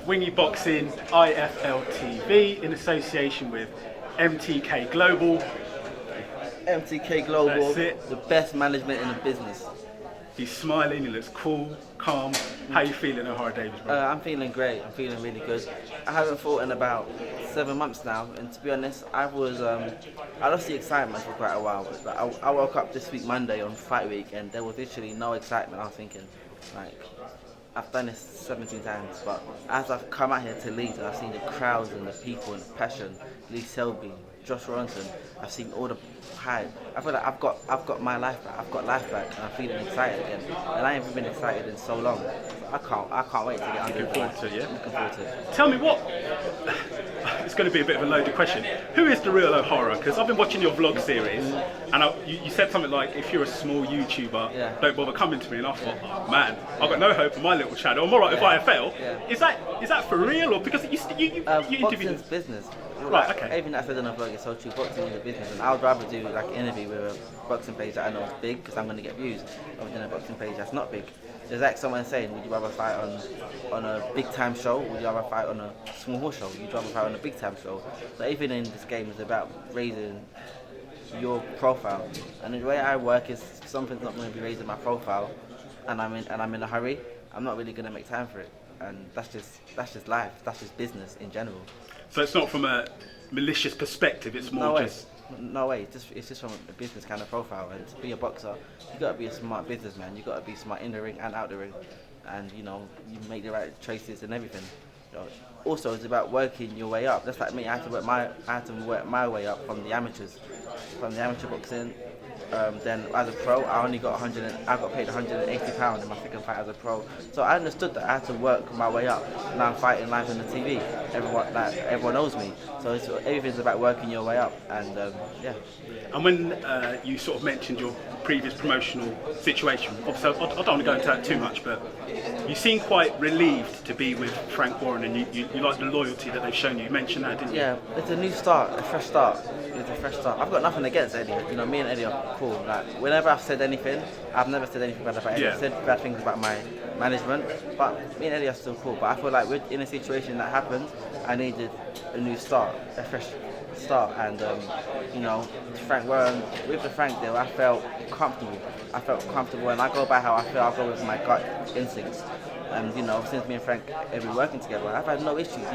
Wingy Boxing IFL TV in association with MTK Global. MTK Global, That's it. the best management in the business. He's smiling, he looks cool, calm. How you feeling, Ohara Davies, bro? I'm feeling great. I'm feeling really good. I haven't fought in about 7 months now, and to be honest, I lost the excitement for quite a while. But like, I woke up this week Monday on fight week, and there was literally no excitement. I was thinking, like, I've done this 17 times, but as I've come out here to Leeds, I've seen the crowds and the people and the passion. Lee Selby, Josh Ronson, I've seen all the hype. I feel like I've got my life back. I've got life back, and I'm feeling excited again. And I haven't been excited in so long. So I can't wait to get under the Looking forward to it, yeah? Looking forward to it. Tell me what. It's going to be a bit of a loaded question. Who is the real Ohara? Because I've been watching your vlog series, and you said something like, if you're a small YouTuber, don't bother coming to me. And I thought, oh, man, I've got no hope in my little channel. I'm alright if I fail. Is that for real, or because you interviewed? Boxing's business. Right, okay. Everything that I said on the vlog is so true. Boxing is a business, and I would rather do like an interview with a boxing page that I know is big because I'm going to get views, rather than a boxing page that's not big. There's like someone saying, would you rather fight on a big time show, or would you rather fight on a small horse show? You'd rather fight on a big time show. So everything in this game is about raising your profile, and the way I work is something's not going to be raising my profile, and I'm in a hurry. I'm not really going to make time for it, and that's just life. That's just business in general. So it's not from a malicious perspective. It's more No way. It's just from a business kind of profile. And to be a boxer, you got to be a smart businessman. You got to be smart in the ring and out the ring, and you make the right choices and everything. Also, it's about working your way up. Just like me, I had to work my way up from the amateurs, from the amateur boxing. Then as a pro, I got paid £180 in my second fight as a pro. So I understood that I had to work my way up. Now I'm fighting live on the TV. Everyone knows me. So everything's about working your way up, and yeah. And when you sort of mentioned your previous promotional situation, obviously I don't want to go into that too much, but you seem quite relieved to be with Frank Warren, and you like the loyalty that they've shown you. You mentioned that, didn't you? Yeah, it's a new start, a fresh start. It's a fresh start. I've got nothing against Eddie. Me and Eddie are cool. Like, whenever I've said anything, I've never said anything bad about Eddie. I've said bad things about my management, but me and Eddie are still cool. But I feel like in a situation that happened, I needed a new start, a fresh start, and Frank Warren, with the Frank deal, I felt comfortable, and I go by how I feel. I go with my gut instincts, and since me and Frank have been working together, I've had no issues.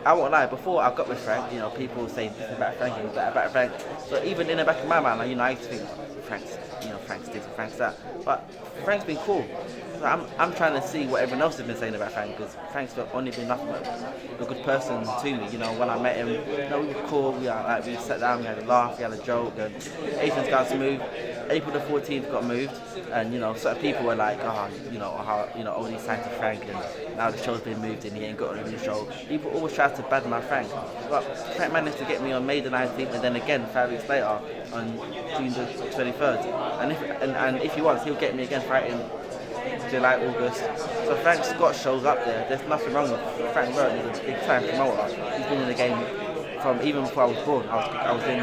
I won't lie, before I got with Frank, people say this about Frank and that about Frank. So even in the back of my mind, I used to think, Frank's this, Frank's that. But Frank's been cool. So I'm trying to see what everyone else has been saying about Frank, because Frank's only been nothing but a good person to me. When I met him, we were cool. We sat down, we had a laugh, we had a joke, and everything's gone smooth. April the 14th got moved, and certain people were like, all these signed to Frank, and now the show's been moved and he ain't got a new show. People always try to badmouth Frank, but Frank managed to get me on May the 19th, and then again 5 weeks later on June the 23rd. And if he wants, he'll get me again fighting July, August. So Frank's got shows up there. There's nothing wrong with Frank Warren. He's a big time promoter. He's been in the game from even before I was born. I was in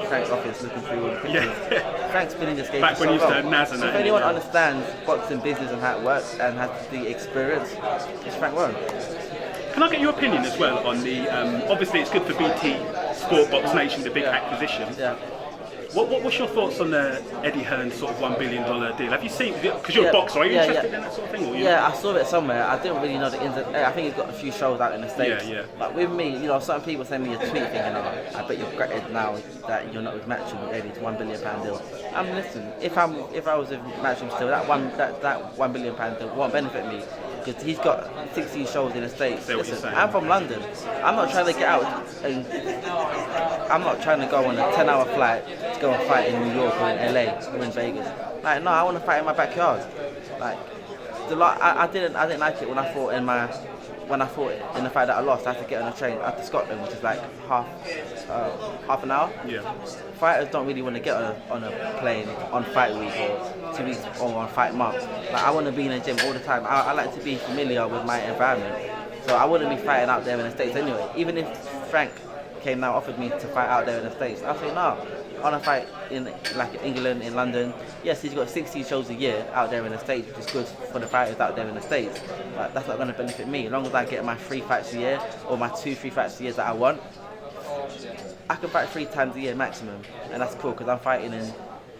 Frank's office looking through all the pictures. Yeah. Frank's been in this game back for when so you long. used to have So if anyone understands boxing business and how it works and has the experience, it's Frank Warren. Can I get your opinion as well on the? Obviously, it's good for BT Sport, BoxNation, the big acquisition. Yeah. What's your thoughts on the Eddie Hearn's sort of $1 billion deal? Have you seen? Because you're a boxer, are you interested in that sort of thing? Or I saw it somewhere. I didn't really know the ins and I think he's got a few shows out in the States. Yeah. But with me, some people send me a tweet thinking, I bet you're gutted now that you're not with Matchroom with Eddie's £1 billion deal. Listen, if I was with Matchroom still, that £1 billion deal won't benefit me. Because he's got 16 shows in the States. Listen, I'm from London. I'm not trying to get out and I'm not trying to go on a 10-hour flight to go and fight in New York or in LA or in Vegas. No, I want to fight in my backyard. I didn't like it when I fought in the fight that I lost. I had to get on a train out to Scotland, which is like half an hour. Yeah. Fighters don't really want to get on a plane on fight week or 2 weeks or on fight month. I want to be in the gym all the time. I like to be familiar with my environment. So I wouldn't be fighting out there in the States anyway. Even if Frank came now offered me to fight out there in the States. I say no. I want to fight in England, in London. Yes, he's got 60 shows a year out there in the States, which is good for the fighters out there in the States. But that's not going to benefit me. As long as I get my 3 fights a year or my 2-3 fights a year that I want, I can fight 3 times a year maximum, and that's cool because I'm fighting in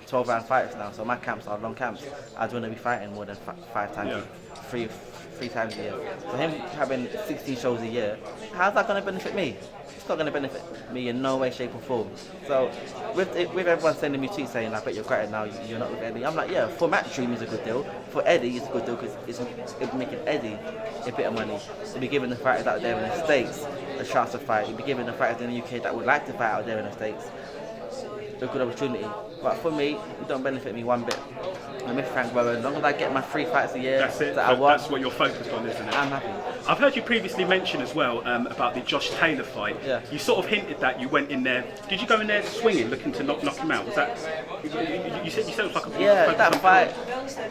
12-round fights now. So my camps are long camps. I don't want to be fighting more than 5 times, 3 times a year. So him having 16 shows a year, how's that going to benefit me? It's not going to benefit me in no way, shape or form. So with everyone sending me tweets saying, I bet you're gutted now, you're not with Eddie. I'm like, yeah, for Matchroom it's a good deal. For Eddie it's a good deal because it's making Eddie a bit of money. It'll be giving the fighters out there in the States a chance to fight. It'll be giving the fighters in the UK that would like to fight out there in the States a good opportunity. But for me, it don't benefit me one bit. I'm with Frank Rowan. As long as I get my 3 fights a year that I want, that's what you're focused on, isn't it? I'm happy. I've heard you previously mention as well about the Josh Taylor fight. Yeah. You sort of hinted that you went in there. Did you go in there swinging, looking to knock him out? Was that? You said it was like a that fight.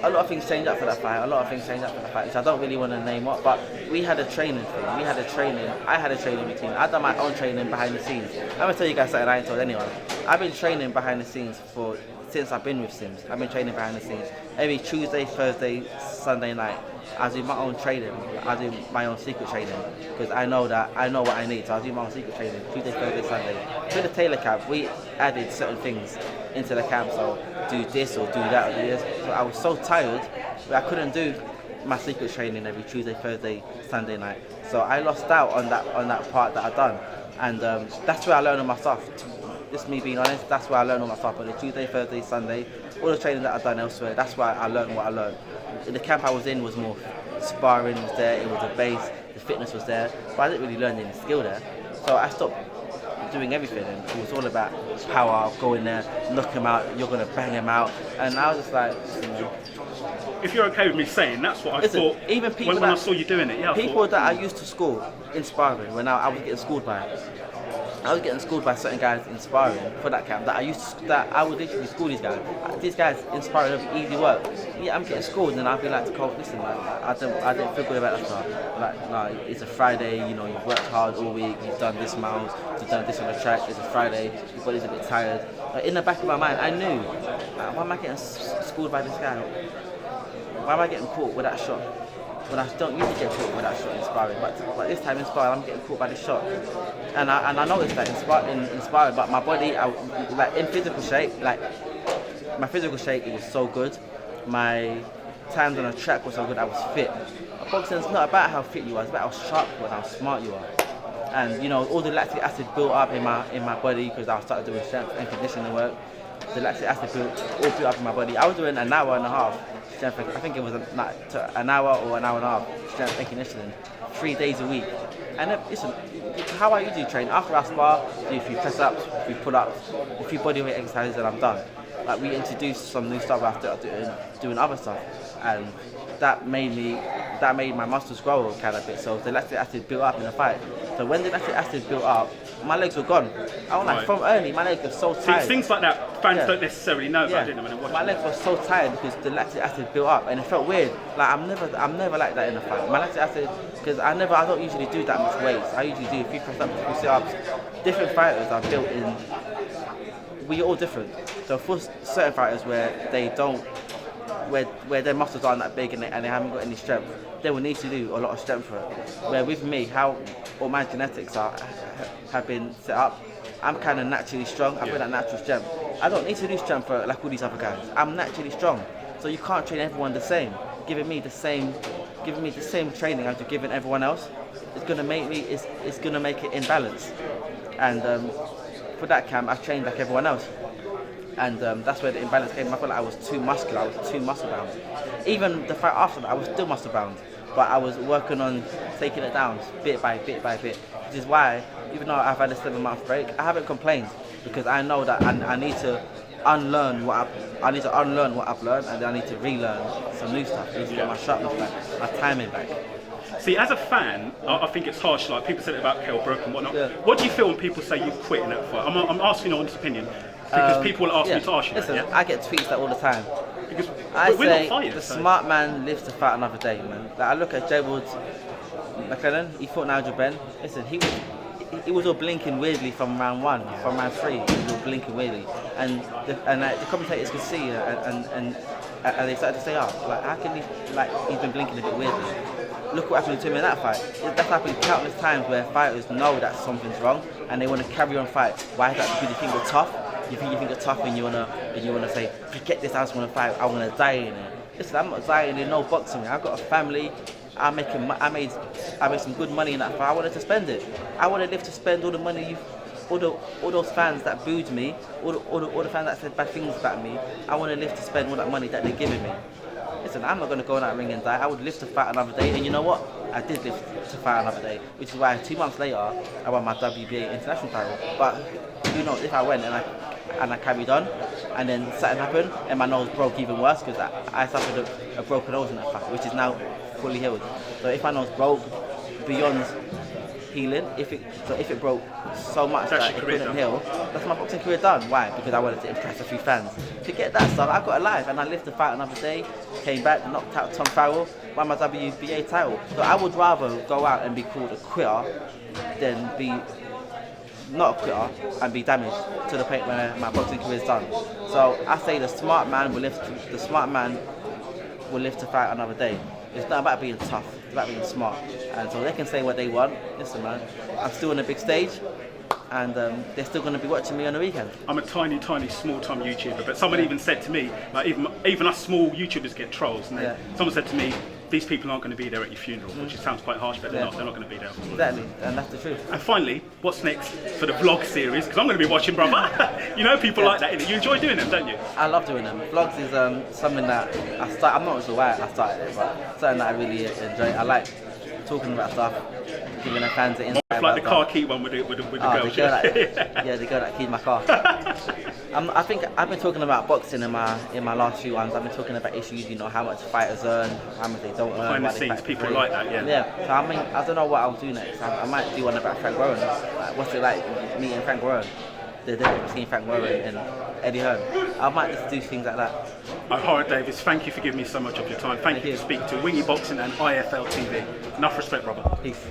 A lot of things changed up for that fight. Which I don't really want to name up, but we had a training thing. I had a training routine. I've done my own training behind the scenes. I'm gonna tell you guys something I ain't told anyone. I've been training behind the scenes since I've been with Sims. I've been training behind the scenes. Every Tuesday, Thursday, Sunday night, I do my own training. I do my own secret training because I know what I need. So I do my own secret training Tuesday, Thursday, Sunday. With the Taylor camp, we added certain things into the camp. So do this or do that or do this. So I was so tired that I couldn't do my secret training every Tuesday, Thursday, Sunday night. So I lost out on that part that I've done, and that's where I learned all my stuff. Just me being honest, that's where I learned all my stuff. On the Tuesday, Thursday, Sunday, all the training that I've done elsewhere, that's why I learned what I learned. The camp I was in was more sparring was there, it was a base, the fitness was there, but I didn't really learn any skill there. So I stopped doing everything, and it was all about power, go in there, knock him out, you're going to bang him out, and I was just like, if you're okay with me saying, that's what I thought even people when I saw you doing it. Yeah, people that I used to school in sparring, when I was getting schooled by. I was getting schooled by certain guys in sparring for that camp that I would literally school these guys. These guys in sparring are easy work. Yeah, I'm getting schooled and I'd be like to Cole, listen, like, I didn't feel good about that stuff. Like, no, it's a Friday, you know, you've worked hard all week, you've done this miles, you've done this on the track, it's a Friday, your body's a bit tired. Like, in the back of my mind, I knew, like, why am I getting schooled by this guy? Why am I getting caught with that shot? When I don't usually get caught with that shot in sparring, but this time in sparring, I'm getting caught by this shot. And I noticed that in sparring, but my body, like in physical shape, like my physical shape, it was so good. My times on the track was so good, I was fit. Boxing's not about how fit you are, it's about how sharp you are and how smart you are. And you know, all the lactic acid built up in my body because I started doing strength and conditioning work. The lactic acid built up in my body. I was doing an hour and a half strength. I think it was an hour or an hour and a half strength and conditioning, 3 days a week. And listen, how I usually train, after I spar, do a few press ups, a few pull ups, a few bodyweight exercises, and I'm done. Like we introduced some new stuff after doing other stuff, and that made my muscles grow kind of bit. So the lactic acid built up in the fight. So when the lactic acid built up, my legs were gone. I was like, from early, my legs were so tired. See, things like that, fans don't necessarily know about, do they? My legs were so tired because the lactic acid built up, and it felt weird. Like I'm never like that in a fight. My lactic acid, because I don't usually do that much weights. I usually do a few press ups, a few sit ups. Different fighters are built in. We're all different. So for certain fighters where they don't, where their muscles aren't that big and they haven't got any strength, they will need to do a lot of strength for it. Where with me, how all my genetics have been set up, I'm kind of naturally strong. I've got that natural strength. I don't need to do strength for like all these other guys. I'm naturally strong, so you can't train everyone the same. Giving me the same training as you're giving everyone else, it's gonna make it imbalance. And for that camp, I trained like everyone else. And that's where the imbalance came. I felt like I was too muscular, I was too muscle bound. Even the fight after that, I was still muscle bound, but I was working on taking it down bit by bit by bit. Which is why, even though I've had a 7-month break, I haven't complained because I know that I need to unlearn what I've learned, and then I need to relearn some new stuff. I need to get my sharpness back, my timing back. See, as a fan, I think it's harsh. Like people said about Kell Brook and whatnot. Yeah. What do you feel when people say you quit in that fight? I'm asking your honest opinion because people will ask me to ask you. Listen, that, I get tweets that all the time. Because we're not fighters, the smart man lives to fight another day, man. Like I look at Gerald McLennan, he fought Nigel Benn. Listen, it was all blinking weirdly from round 1, from round 3. It was all blinking weirdly, and the commentators could see, and they started to say, "Oh, like how can he's been blinking a bit weirdly." Look what happened to him in that fight. That's happened countless times where fighters know that something's wrong and they want to carry on fight. Why is that? Because you think you're tough. You think you're tough and you wanna say, "Forget this. I just want to fight. I want to die in it." Listen, I'm not dying in no boxing. I've got a family. I made some good money in that fight. I wanted to spend it. I want to live to spend all the money all those fans that booed me, all the fans that said bad things about me. I want to live to spend all that money that they're giving me. Listen, I'm not going to go in that ring and die. I would live to fight another day, and you know what? I did live to fight another day, which is why 2 months later I won my WBA international title. But who knows, if I went and I carried on, and then something happened and my nose broke even worse, because I suffered a broken nose in that fight, which is now fully healed. So if my nose broke beyond healing, if it broke so much that it couldn't heal, that's my boxing career done. Why? Because I wanted to impress a few fans. Forget that stuff. I got alive and I lived to fight another day. Came back, knocked out Tom Farrell, won my WBA title. So I would rather go out and be called a quitter than be not a quitter and be damaged to the point where my boxing career is done. So I say the smart man will live to fight another day. It's not about being tough, it's about being smart. And so they can say what they want. Listen, man, I'm still on a big stage, and they're still going to be watching me on the weekend. I'm a tiny, small-time YouTuber, but someone even said to me, like even us small YouTubers get trolls, and someone said to me, these people aren't going to be there at your funeral, which sounds quite harsh, but they're not going to be there. Exactly, and that's the truth. And finally, what's next for the vlog series? Because I'm going to be watching, brother. You know, people like that, innit? You enjoy doing them, don't you? I love doing them. Vlogs is something that I'm not sure why I started it, but something that I really enjoy. I like talking about stuff, giving the fans an insight. Like the car key one with the girls. The girl that keyed my car. I think I've been talking about boxing in my last few ones. I've been talking about issues, you know, how much fighters earn, how much they don't earn. Behind the scenes, people like that, yeah. Yeah. So I mean, I don't know what I'll do next. I might do one about Frank Warren. Like, what's it like meeting Frank Warren? The difference between Frank Warren and Eddie Hearn. I might just do things like that. Ohara Davies, thank you for giving me so much of your time. Thank you for speaking to Wingy Boxing and IFL TV. Enough respect, brother. Peace.